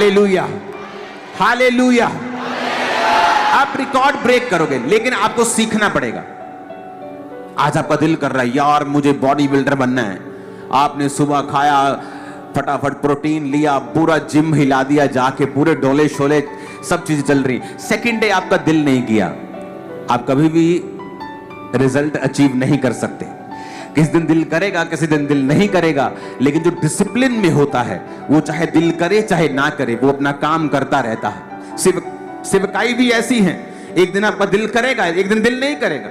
Hallelujah, hallelujah. आप record break करोगे, लेकिन आपको सीखना पड़ेगा। आज आपका दिल कर रहा है यार मुझे बॉडी बिल्डर बनना है, आपने सुबह खाया, फटाफट प्रोटीन लिया, पूरा जिम हिला दिया जाके, पूरे डोले शोले सब चीजें चल रही। सेकंड डे आपका दिल नहीं किया, आप कभी भी रिजल्ट अचीव नहीं कर सकते। किस दिन दिल करेगा, किसी दिन दिल नहीं करेगा, लेकिन जो डिसिप्लिन में होता है वो चाहे दिल करे चाहे ना करे, वो अपना काम करता रहता है। सेवकाई भी ऐसी है, एक दिन आपका दिल करेगा, एक दिन दिल नहीं करेगा,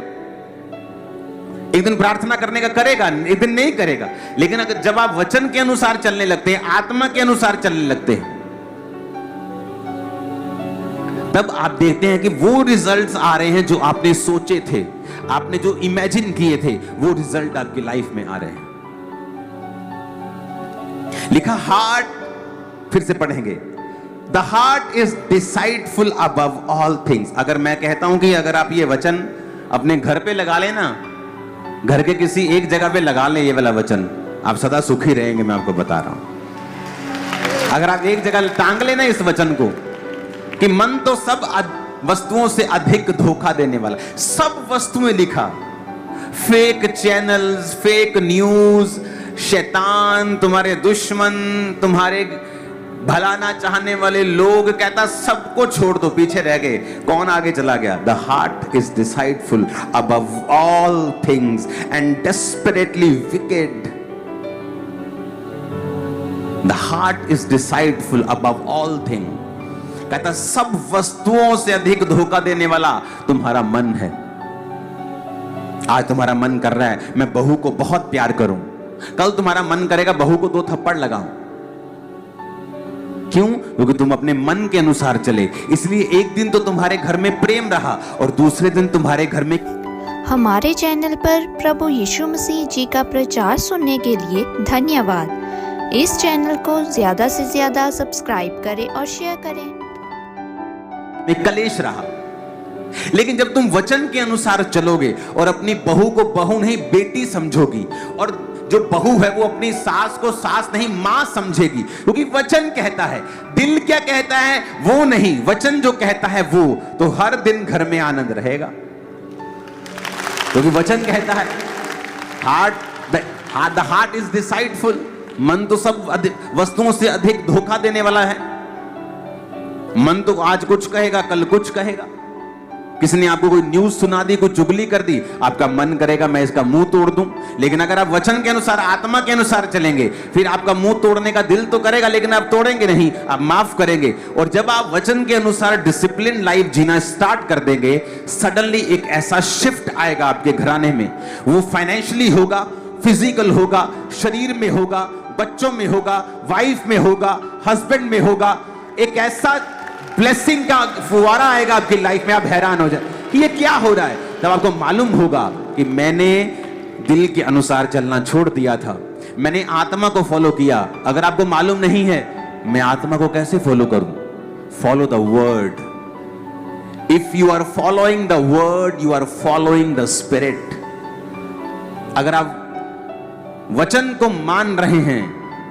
एक दिन प्रार्थना करने का करेगा, एक दिन नहीं करेगा। लेकिन अगर जब आप वचन के अनुसार चलने लगते हैं, आत्मा के अनुसार चलने लगते हैं, तब आप देखते हैं कि वो रिजल्ट्स आ रहे हैं जो आपने सोचे थे, आपने जो इमेजिन किए थे, वो रिजल्ट आपकी लाइफ में आ रहे हैं। लिखा हार्ट, फिर से पढ़ेंगे, the heart is deceitful above all things. अगर मैं कहता हूं कि अगर आप ये वचन अपने घर पे लगा लेना, घर के किसी एक जगह पे लगा लें ये वाला वचन, आप सदा सुखी रहेंगे। मैं आपको बता रहा हूं, अगर आप एक जगह टांग लेना इस वचन को कि मन तो सब वस्तुओं से अधिक धोखा देने वाला। सब वस्तुएं लिखा, फेक चैनल्स, फेक न्यूज, शैतान, तुम्हारे दुश्मन, तुम्हारे भला ना चाहने वाले लोग, कहता सबको छोड़ दो, पीछे रह गए, कौन आगे चला गया। The heart is deceitful above all things and desperately wicked. The heart is deceitful above all thing. कहता सब वस्तुओं से अधिक धोखा देने वाला तुम्हारा मन है। आज तुम्हारा मन कर रहा है मैं बहू को बहुत प्यार करूं, कल तुम्हारा मन करेगा बहू को 2 थप्पड़ लगाऊं। क्यों? क्योंकि तुम अपने मन के अनुसार चले। इसलिए एक दिन तो तुम्हारे घर में प्रेम रहा और दूसरे दिन तुम्हारे घर में। हमारे चैनल पर प्रभु यीशु मसीह जी का प्रचार सुनने के लिए धन्यवाद। इस चैनल को ज्यादा से ज्यादा सब्सक्राइब करें और शेयर करें। में कलेश रहा, लेकिन जब तुम वचन के अनुसार चलोगे और अपनी बहू को बहू नहीं बेटी समझोगी, और जो बहू है वो अपनी सास को सास नहीं मां समझेगी, क्योंकि वचन कहता है, दिल क्या कहता है वो नहीं, वचन जो कहता है वो, तो हर दिन घर में आनंद रहेगा। क्योंकि वचन कहता है द हार्ट इज डिसाइडफुल। मन तो सब वस्तुओं से अधिक धोखा देने वाला है। मन तो आज कुछ कहेगा, कल कुछ कहेगा। किसने आपको कोई न्यूज सुना दी, कोई चुगली कर दी, आपका मन करेगा मैं इसका मुंह तोड़ दूं। लेकिन अगर आप वचन के अनुसार, आत्मा के अनुसार चलेंगे, फिर आपका मुंह तोड़ने का दिल तो करेगा, लेकिन आप तोड़ेंगे नहीं, आप माफ करेंगे। और जब आप वचन के अनुसार डिसिप्लिन लाइफ जीना स्टार्ट कर देंगे, सडनली एक ऐसा शिफ्ट आएगा आपके घराने में। वो फाइनेंशियली होगा, फिजिकल होगा, शरीर में होगा, बच्चों में होगा, वाइफ में होगा, हस्बैंड में होगा। एक ऐसा ब्लेसिंग का फुवारा आएगा आपकी लाइफ में, आप हैरान हो जाए कि ये क्या हो रहा है। तब आपको मालूम होगा कि मैंने दिल के अनुसार चलना छोड़ दिया था, मैंने आत्मा को फॉलो किया। अगर आपको मालूम नहीं है मैं आत्मा को कैसे फॉलो करूं, follow the word. If you are following the word, you are following the spirit. अगर आप वचन को मान रहे हैं,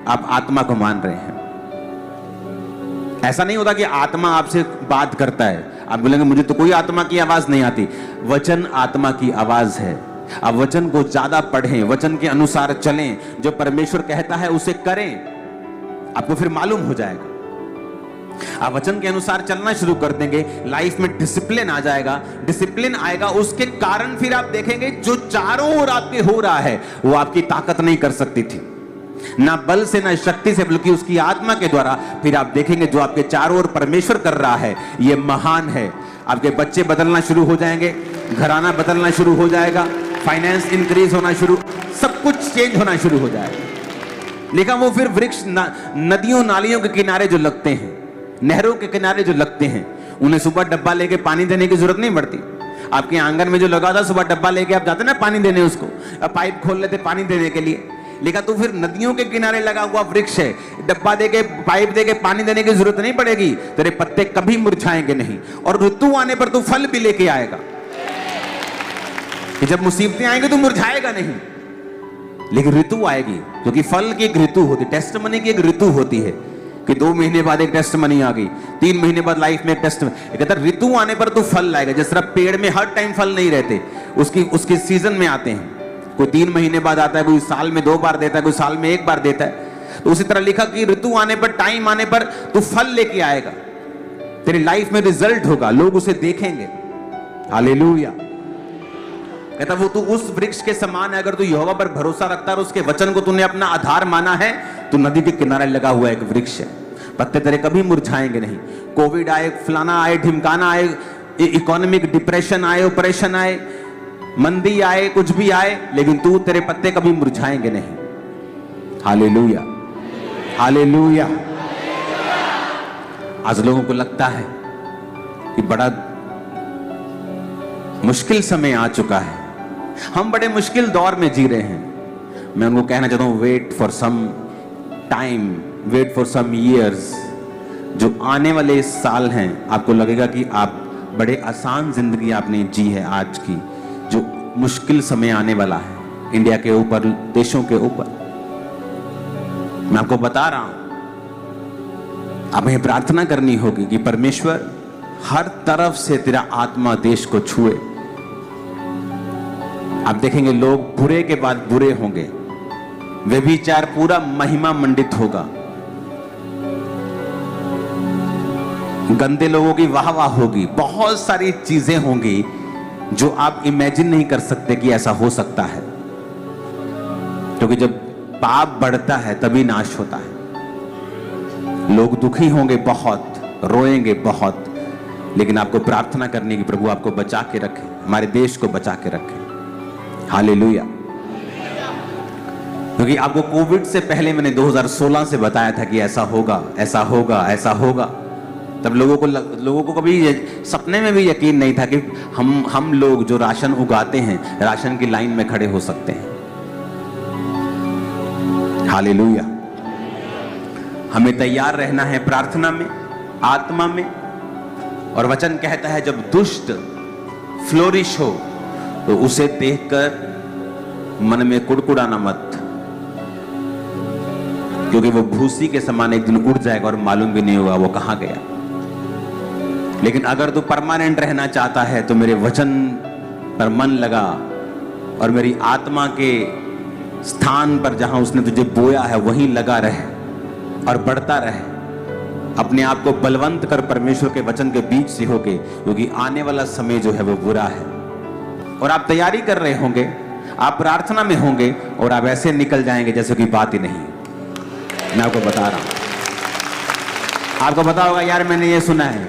आप आत्मा को मान रहे हैं। ऐसा नहीं होता कि आत्मा आपसे बात करता है, आप बोलेंगे मुझे तो कोई आत्मा की आवाज नहीं आती। वचन आत्मा की आवाज है। आप वचन को ज्यादा पढ़ें, वचन के अनुसार चलें, जो परमेश्वर कहता है उसे करें, आपको फिर मालूम हो जाएगा। आप वचन के अनुसार चलना शुरू कर देंगे, लाइफ में डिसिप्लिन आ जाएगा। डिसिप्लिन आएगा, उसके कारण फिर आप देखेंगे जो चारों ओर आपके हो रहा है वो आपकी ताकत नहीं कर सकती थी, ना बल से ना शक्ति से, बल्कि उसकी आत्मा के द्वारा। फिर आप देखेंगे जो आपके चारों ओर परमेश्वर कर रहा है ये महान है। आपके बच्चे बदलना शुरू हो जाएंगे, घराना बदलना शुरू हो जाएगा, फाइनेंस इंक्रीज होना शुरू, सब कुछ चेंज होना शुरू हो जाएगा। लेकिन वो फिर वृक्ष नदियों नालियों के किनारे जो लगते हैं, नहरों के किनारे जो लगते हैं, उन्हें सुबह डब्बा लेके पानी देने की जरूरत नहीं पड़ती। आपके आंगन में जो लगा था, सुबह डब्बा लेके आप जाते ना पानी देने, उसको पाइप खोल लेते पानी देने के लिए। लेकिन तो फिर नदियों के किनारे लगा हुआ वृक्ष है, डब्बा देके पाइप देके पानी देने की जरूरत नहीं पड़ेगी, तेरे पत्ते कभी मुरझाएंगे नहीं, और ऋतु आने पर तू फल भी लेके आएगा। कि जब मुसीबतें आएंगी तो मुरझाएगा नहीं, लेकिन ऋतु आएगी, क्योंकि फल की एक ऋतु होती है, टेस्टिमनी की एक ऋतु होती है। कि 2 महीने बाद एक टेस्ट मनी आ गई, 3 महीने बाद लाइफ में एक टेस्ट। कहता ऋतु आने पर तू फल लाएगा। जिस तरह पेड़ में हर टाइम फल नहीं रहते, उसकी सीजन में आते हैं। कोई 3 महीने बाद आता है, कोई साल में 2 बार देता है, कोई साल में 1 बार देता है। तो उसी तरह लिखा कि ऋतु आने पर, टाइम आने पर तू फल लेके आएगा, तेरी लाइफ में रिजल्ट होगा, लोग उसे देखेंगे। हालेलुया। कहता वो तू उस वृक्ष के समान है, अगर तू यहोवा पर भरोसा रखता है और उसके वचन को तूने अपना आधार माना है, तो नदी के किनारे लगा हुआ एक वृक्ष है। पत्ते तेरे कभी मुरझाएंगे नहीं। कोविड आए, फलाना आए, ढिमकाना आए, इकोनॉमिक डिप्रेशन आए, ऑपरेशन आए, मंदी आए, कुछ भी आए, लेकिन तू, तेरे पत्ते कभी मुरझाएंगे नहीं। Hallelujah, hallelujah. आज लोगों को लगता है कि बड़ा मुश्किल समय आ चुका है, हम बड़े मुश्किल दौर में जी रहे हैं। मैं उनको कहना चाहता हूं, wait for some time, wait for some years. जो आने वाले साल हैं, आपको लगेगा कि आप बड़े आसान जिंदगी आपने जी है आज की। जो मुश्किल समय आने वाला है इंडिया के ऊपर, देशों के ऊपर, मैं आपको बता रहा हूं, हमें प्रार्थना करनी होगी कि परमेश्वर हर तरफ से तेरा आत्मा देश को छुए। आप देखेंगे लोग बुरे के बाद बुरे होंगे, व्यभिचार पूरा महिमा मंडित होगा, गंदे लोगों की वाह वाह होगी, बहुत सारी चीजें होंगी जो आप इमेजिन नहीं कर सकते कि ऐसा हो सकता है। क्योंकि जब पाप बढ़ता है तभी नाश होता है। लोग दुखी होंगे बहुत, रोएंगे बहुत, लेकिन आपको प्रार्थना करनी कि प्रभु आपको बचा के रखे, हमारे देश को बचा के रखे। हालेलुया। क्योंकि आपको कोविड से पहले मैंने 2016 से बताया था कि ऐसा होगा, ऐसा होगा, ऐसा होगा। तब लोगों को कभी सपने में भी यकीन नहीं था कि हम लोग जो राशन उगाते हैं, राशन की लाइन में खड़े हो सकते हैं। हालेलुया। हमें तैयार रहना है प्रार्थना में, आत्मा में। और वचन कहता है जब दुष्ट फ्लोरिश हो तो उसे देखकर मन में कुड़कुड़ाना मत, क्योंकि वो भूसी के समान एक दिन उड़ जाएगा और मालूम भी नहीं होगा वो कहां गया। लेकिन अगर तू परमानेंट रहना चाहता है तो मेरे वचन पर मन लगा और मेरी आत्मा के स्थान पर जहां उसने तुझे बोया है वहीं लगा रहे और बढ़ता रहे। अपने आप को बलवंत कर परमेश्वर के वचन के बीच से होके, क्योंकि आने वाला समय जो है वो बुरा है। और आप तैयारी कर रहे होंगे, आप प्रार्थना में होंगे और आप ऐसे निकल जाएंगे जैसे कोई बात ही नहीं। मैं आपको बता रहा हूं, आपको पता होगा यार मैंने ये सुना है,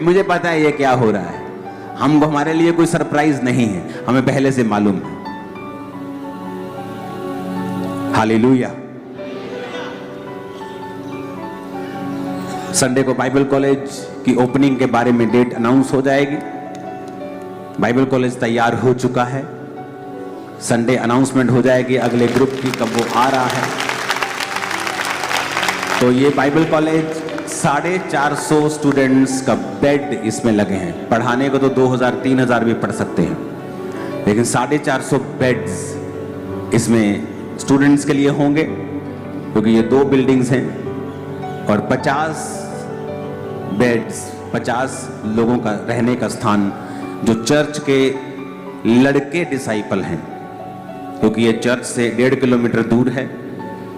मुझे पता है ये क्या हो रहा है। हमको, हमारे लिए कोई सरप्राइज नहीं है, हमें पहले से मालूम है। हालेलुया। संडे को बाइबल कॉलेज की ओपनिंग के बारे में डेट अनाउंस हो जाएगी। बाइबल कॉलेज तैयार हो चुका है, संडे अनाउंसमेंट हो जाएगी अगले ग्रुप की, कब वो आ रहा है। तो ये बाइबल कॉलेज 450 स्टूडेंट्स का बेड इसमें लगे हैं। पढ़ाने को तो 2000-3000 भी पढ़ सकते हैं, लेकिन 450 बेड्स इसमें स्टूडेंट्स के लिए होंगे, क्योंकि ये 2 बिल्डिंग्स हैं। और 50 बेड्स, 50 लोगों का रहने का स्थान, जो चर्च के लड़के डिसाइपल हैं, क्योंकि ये चर्च से 1.5 किलोमीटर दूर है।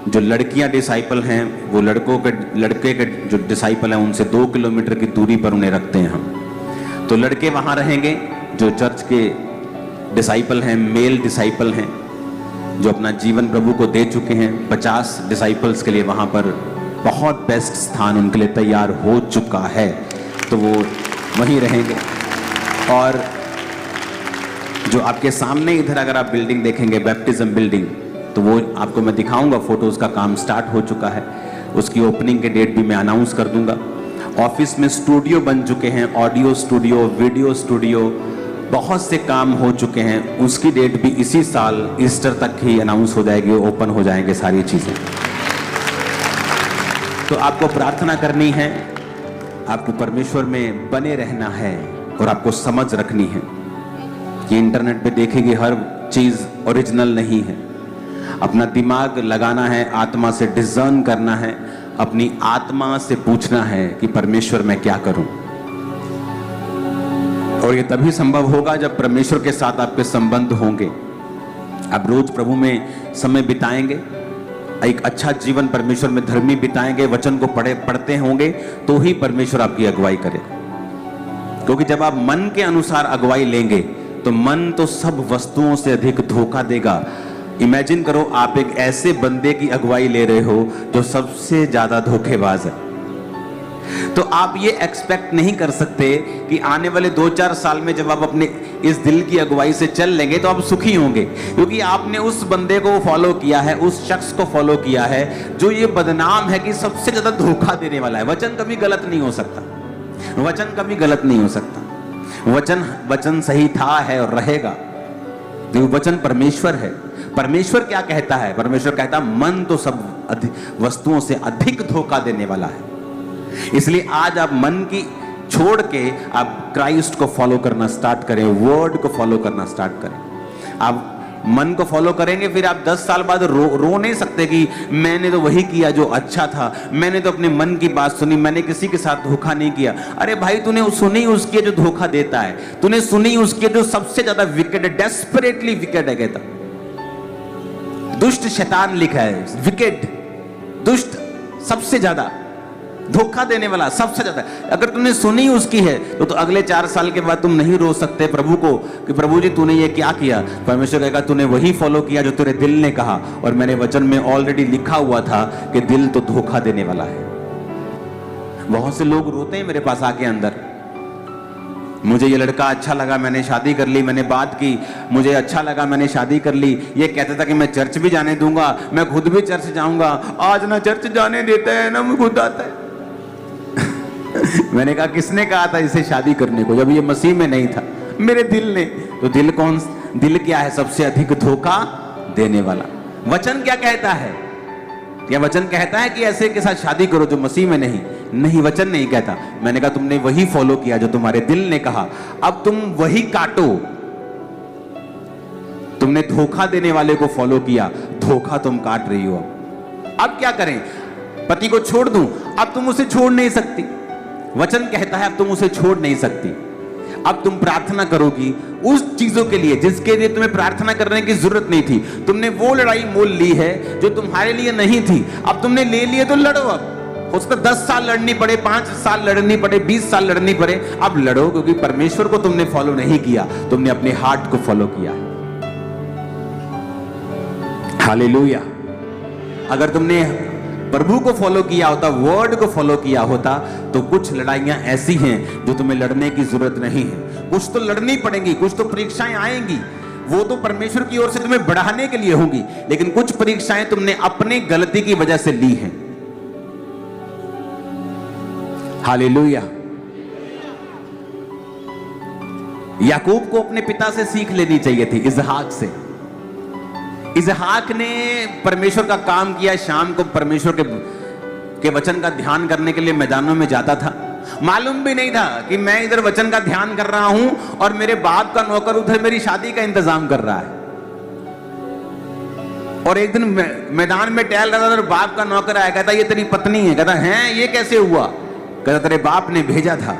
जो लड़कियां डिसाइपल हैं वो लड़के के जो डिसाइपल हैं उनसे 2 किलोमीटर की दूरी पर उन्हें रखते हैं हम। तो लड़के वहां रहेंगे जो चर्च के डिसाइपल हैं, मेल डिसाइपल हैं, जो अपना जीवन प्रभु को दे चुके हैं। 50 डिसाइपल्स के लिए वहां पर बहुत बेस्ट स्थान उनके लिए तैयार हो चुका है, तो वो वहीं रहेंगे। और जो आपके सामने इधर अगर आप बिल्डिंग देखेंगे, बैप्टिज्म बिल्डिंग, तो वो आपको मैं दिखाऊंगा फोटोज का काम स्टार्ट हो चुका है। उसकी ओपनिंग के डेट भी मैं अनाउंस कर दूंगा। ऑफिस में स्टूडियो बन चुके हैं, ऑडियो स्टूडियो, वीडियो स्टूडियो, बहुत से काम हो चुके हैं। उसकी डेट भी इसी साल ईस्टर तक ही अनाउंस हो जाएगी, ओपन हो जाएंगे सारी चीजें। तो आपको प्रार्थना करनी है, आपको परमेश्वर में बने रहना है और आपको समझ रखनी है कि इंटरनेट पे देखेंगे हर चीज ओरिजिनल नहीं है। अपना दिमाग लगाना है, आत्मा से डिजर्न करना है, अपनी आत्मा से पूछना है कि परमेश्वर मैं क्या करूं। और ये तभी संभव होगा जब परमेश्वर के साथ आपके संबंध होंगे। आप रोज प्रभु में समय बिताएंगे, एक अच्छा जीवन परमेश्वर में धर्मी बिताएंगे, वचन को पढ़ते होंगे, तो ही परमेश्वर आपकी अगुवाई करेगा। क्योंकि जब आप मन के अनुसार अगुवाई लेंगे तो मन तो सब वस्तुओं से अधिक धोखा देगा। इमेजिन करो आप एक ऐसे बंदे की अगुवाई ले रहे हो जो सबसे ज्यादा धोखेबाज है, तो आप ये एक्सपेक्ट नहीं कर सकते कि आने वाले 2-4 साल में जब आप अपने इस दिल की अगुवाई से चल लेंगे तो आप सुखी होंगे, क्योंकि आपने उस बंदे को फॉलो किया है, उस शख्स को फॉलो किया है जो ये बदनाम है कि सबसे ज्यादा धोखा देने वाला है। वचन कभी गलत नहीं हो सकता, वचन कभी गलत नहीं हो सकता। वचन सही था, है और रहेगा। वचन परमेश्वर है। परमेश्वर क्या कहता है? परमेश्वर कहता है मन तो सब वस्तुओं से अधिक धोखा देने वाला है। इसलिए आज आप मन की छोड़ के आप क्राइस्ट को फॉलो करना स्टार्ट करें, वर्ड को फॉलो करना स्टार्ट करें। आप मन को फॉलो करेंगे, फिर आप 10 साल बाद रो नहीं सकते कि मैंने तो वही किया जो अच्छा था, मैंने तो अपने मन की बात सुनी, मैंने किसी के साथ धोखा नहीं किया। अरे भाई, तूने सुनी उसके जो धोखा देता है, तूने सुनी उसके जो सबसे ज्यादा विकेट है, डेस्परेटली विकेट है। कहता दुष्ट शैतान लिखा है, विकेट, दुष्ट, सबसे ज्यादा धोखा देने वाला, सबसे ज्यादा। अगर तुमने सुनी उसकी है तो अगले 4 साल के बाद तुम नहीं रो सकते प्रभु को कि प्रभु जी तूने ये क्या किया। परमेश्वर कहेगा तूने वही फॉलो किया जो तेरे दिल ने कहा, और मैंने वचन में ऑलरेडी लिखा हुआ था कि दिल तो धोखा देने वाला है। बहुत से लोग रोते हैं मेरे पास आके अंदर, मुझे ये लड़का अच्छा लगा, मैंने शादी कर ली, मैंने बात की, मुझे अच्छा लगा, मैंने शादी कर ली। ये कहता था कि मैं चर्च भी जाने दूंगा, मैं खुद भी चर्च जाऊंगा। आज ना चर्च जाने देता है ना मैं खुद आता है। मैंने कहा किसने कहा था इसे शादी करने को, जब ये मसीह में नहीं था? मेरे दिल ने। तो दिल क्या है? सबसे अधिक धोखा देने वाला। वचन क्या कहता है? क्या वचन कहता है कि ऐसे के साथ शादी करो जो मसीह में नहीं, वचन नहीं कहता। मैंने कहा तुमने वही फॉलो किया जो तुम्हारे दिल ने कहा, अब तुम वही काटो। तुमने धोखा देने वाले को फॉलो किया, धोखा तुम काट रही हो। अब क्या करें? पति को छोड़ दूं? अब तुम उसे छोड़ नहीं सकती। वचन कहता है अब तुम उसे छोड़ नहीं सकती। अब तुम प्रार्थना करोगी उस चीजों के लिए जिसके लिए तुम्हें प्रार्थना करने की जरूरत नहीं थी। तुमने वो लड़ाई मोल ली है जो तुम्हारे लिए नहीं थी, अब तुमने ले लिए तो लड़ो। अब हो सकता 10 साल लड़नी पड़े, 5 साल लड़नी पड़े, 20 साल लड़नी पड़े, अब लड़ो, क्योंकि परमेश्वर को तुमने फॉलो नहीं किया, तुमने अपने हार्ट को फॉलो किया। हालेलुया। अगर तुमने प्रभु को फॉलो किया होता, वर्ड को फॉलो किया होता, तो कुछ लड़ाइयां ऐसी हैं जो तुम्हें लड़ने की जरूरत नहीं है। कुछ तो लड़नी पड़ेंगी, कुछ तो परीक्षाएं आएंगी, वो तो परमेश्वर की ओर से तुम्हें बढ़ाने के लिए होंगी, लेकिन कुछ परीक्षाएं तुमने अपनी गलती की वजह से ली हैं। हालेलुया। याकूब को अपने पिता से सीख लेनी चाहिए थी, इसहाक से। इसहाक ने परमेश्वर का काम किया, शाम को परमेश्वर के वचन का ध्यान करने के लिए मैदानों में जाता था। मालूम भी नहीं था कि मैं इधर वचन का ध्यान कर रहा हूं और मेरे बाप का नौकर उधर मेरी शादी का इंतजाम कर रहा है। और एक दिन मैदान में टहल रहा था और बाप का नौकर आया, कहता ये तेरी पत्नी है। कहता है ये कैसे हुआ? कहता तेरे बाप ने भेजा था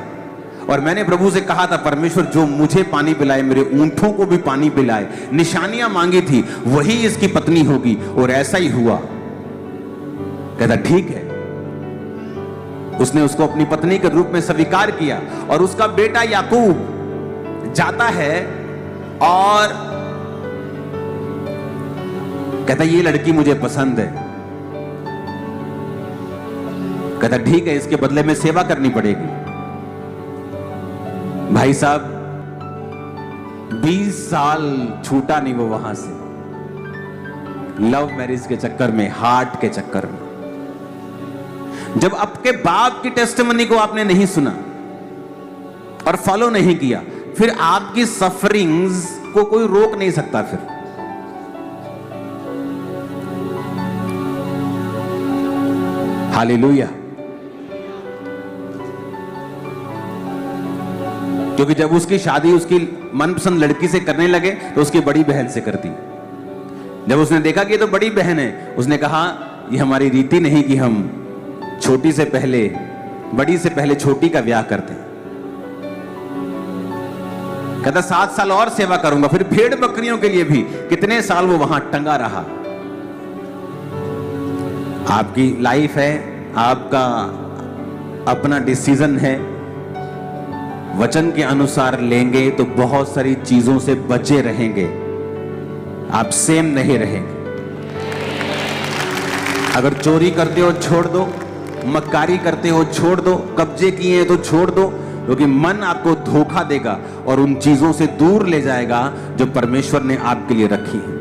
और मैंने प्रभु से कहा था परमेश्वर जो मुझे पानी पिलाए मेरे ऊंटों को भी पानी पिलाए, निशानियां मांगी थी, वही इसकी पत्नी होगी, और ऐसा ही हुआ। कहता ठीक है। उसने उसको अपनी पत्नी के रूप में स्वीकार किया और उसका बेटा याकूब जाता है और कहता ये लड़की मुझे पसंद है। कहता ठीक है, इसके बदले में सेवा करनी पड़ेगी। भाई साहब 20 साल छूटा नहीं वो वहां से, लव मैरिज के चक्कर में, हार्ट के चक्कर में। जब आपके बाप की टेस्टिमनी को आपने नहीं सुना और फॉलो नहीं किया, फिर आपकी सफरिंग्स को कोई रोक नहीं सकता। फिर हालेलुया। क्योंकि जब उसकी शादी उसकी मनपसंद लड़की से करने लगे तो उसकी बड़ी बहन से कर दी। जब उसने देखा कि ये तो बड़ी बहन है, उसने कहा ये हमारी रीति नहीं कि हम छोटी से पहले, बड़ी से पहले छोटी का ब्याह करते हैं। कहता 7 साल और सेवा करूंगा। फिर भेड़ बकरियों के लिए भी कितने साल वो वहां टंगा रहा। आपकी लाइफ है, आपका अपना डिसीजन है। वचन के अनुसार लेंगे तो बहुत सारी चीजों से बचे रहेंगे, आप सेम नहीं रहेंगे। अगर चोरी करते हो छोड़ दो, मक्कारी करते हो छोड़ दो, कब्जे किए हैं तो छोड़ दो, क्योंकि मन आपको धोखा देगा और उन चीजों से दूर ले जाएगा जो परमेश्वर ने आपके लिए रखी है।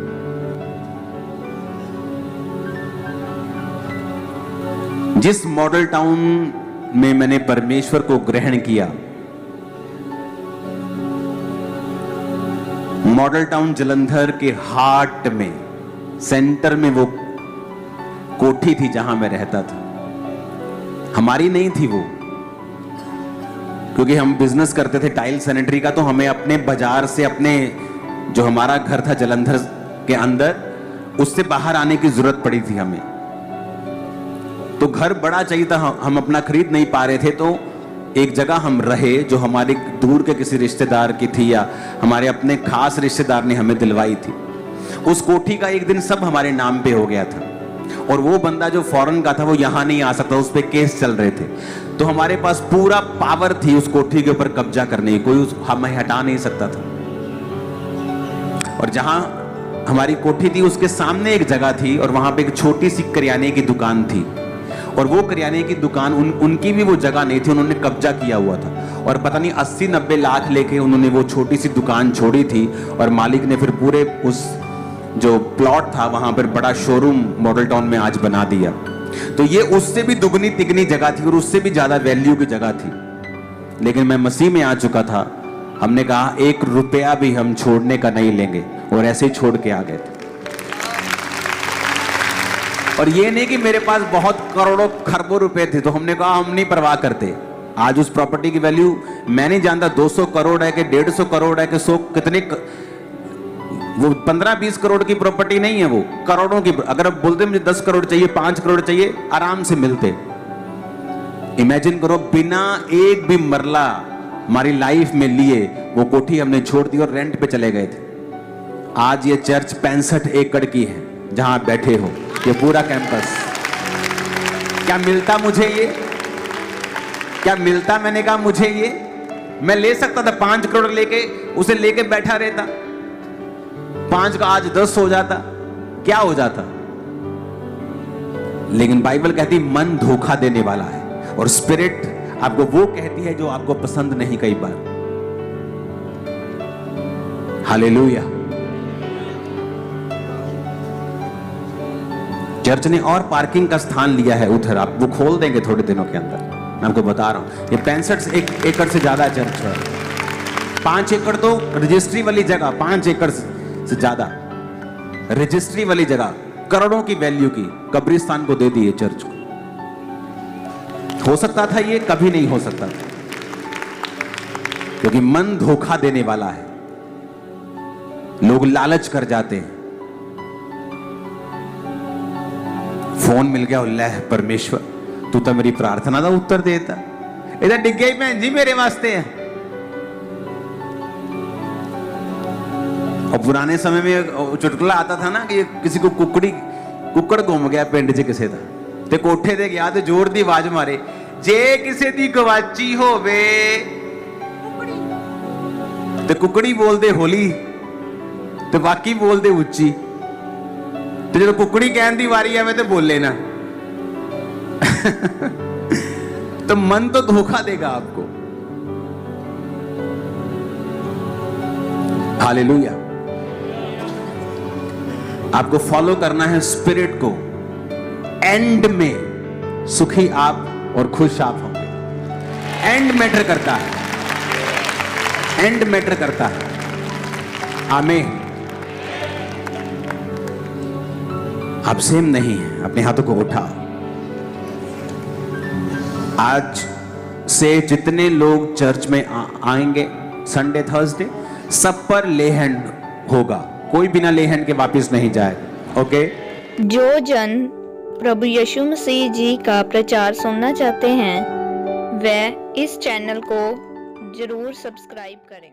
जिस मॉडल टाउन में मैंने परमेश्वर को ग्रहण किया, मॉडल टाउन जलंधर के हार्ट में, सेंटर में वो कोठी थी जहां मैं रहता था। हमारी नहीं थी वो, क्योंकि हम बिजनेस करते थे टाइल सैनिटरी का, तो हमें अपने बाजार से, अपने जो हमारा घर था जलंधर के अंदर, उससे बाहर आने की जरूरत पड़ी थी हमें। तो घर बड़ा चाहिए था, हम अपना खरीद नहीं पा रहे थे। तो एक जगह हम रहे जो हमारे दूर के किसी रिश्तेदार की थी, या हमारे अपने खास रिश्तेदार ने हमें दिलवाई थी। उस कोठी का एक दिन सब हमारे नाम पे हो गया था, और वो बंदा जो फॉरेन का था वो यहां नहीं आ सकता, उस पे केस चल रहे थे। तो हमारे पास पूरा पावर थी उस कोठी के ऊपर कब्जा करने की, कोई हमें हटा नहीं सकता था। और जहां हमारी कोठी थी उसके सामने एक जगह थी, और वहां पे एक छोटी सी करियाने की दुकान थी, और वो करियाने की दुकान उनकी भी वो जगह नहीं थी, उन्होंने कब्जा किया हुआ था। और पता नहीं 80-90 लाख लेके उन्होंने वो छोटी सी दुकान छोड़ी थी, और मालिक ने फिर पूरे उस जो प्लॉट था वहां पर बड़ा शोरूम मॉडल टाउन में आज बना दिया। तो ये उससे भी दुगनी तिगनी जगह थी, और उससे भी ज्यादा वैल्यू की जगह थी। लेकिन मैं मसीह में आ चुका था। हमने कहा 1 रुपया भी हम छोड़ने का नहीं लेंगे, और ऐसे ही छोड़ के आ गए थे। और ये नहीं कि मेरे पास बहुत करोड़ों खरबों रुपए थे, तो हमने कहा हम नहीं परवाह करते। आज उस प्रॉपर्टी की वैल्यू मैं नहीं जानता 200 करोड़ है कि 150 करोड़ है कि 100 कितने, वो 15-20 करोड़ की प्रॉपर्टी नहीं है, वो करोड़ों की। अगर आप बोलते मुझे 10 करोड़ चाहिए, 5 करोड़ चाहिए, आराम से मिलते। इमेजिन करो, बिना एक भी मरला हमारी लाइफ में लिए वो कोठी हमने छोड़ दी और रेंट पे चले गए थे। आज ये चर्च 65 एकड़ की है जहां आप बैठे हो, ये पूरा कैंपस। क्या मिलता मुझे ये? क्या मिलता? मैंने कहा मुझे ये, मैं ले सकता था 5 करोड़ लेके, उसे लेके बैठा रहता। 5 का आज 10 हो जाता, क्या हो जाता? लेकिन बाइबल कहती मन धोखा देने वाला है, और स्पिरिट आपको वो कहती है जो आपको पसंद नहीं कई बार। हालेलुया। चर्च ने और पार्किंग का स्थान लिया है उधर, आप वो खोल देंगे थोड़े दिनों के अंदर। मैं आपको बता रहा हूं, ये 65 एकड़ से ज्यादा चर्च है। 5 एकड़ तो रजिस्ट्री वाली जगह, 5 एकड़ से ज्यादा रजिस्ट्री वाली जगह, करोड़ों की वैल्यू की, कब्रिस्तान को दे दी है चर्च को। हो सकता था ये? कभी नहीं हो सकता था, क्योंकि मन धोखा देने वाला है। लोग लालच कर जाते हैं। फोन मिल गया, अल्लाह परमेश्वर तू तो मेरी प्रार्थना का उत्तर देता, इधर डिग गई भैन जी मेरे वास्ते है। और पुराने समय में चुटकुला आता था ना कि किसी को कुकड़ घुम गया पिंड च किसी का, ते कोठे ते गया ते जोर दी आवाज मारे, जे किसी दी गवाची होवे ते कुकड़ी बोलदे होली ते बाकी बोलदे उच्ची, ते जो कुकड़ी कहन दी वारी आवे ते बोले ना। तो मन तो धोखा देगा आपको। हालेलुया। आपको फॉलो करना है स्पिरिट को। एंड में सुखी आप और खुश आप होंगे। एंड मैटर करता है, एंड मैटर करता है। आमीन। आप सेम नहीं है, अपने हाथों को उठाओ। आज से जितने लोग चर्च में आएंगे संडे थर्सडे, सब पर ले हैंड होगा, कोई बिना ले हैंड के वापस नहीं जाए। ओके। जो जन प्रभु यीशु मसीह जी का प्रचार सुनना चाहते हैं, वह इस चैनल को जरूर सब्सक्राइब करें।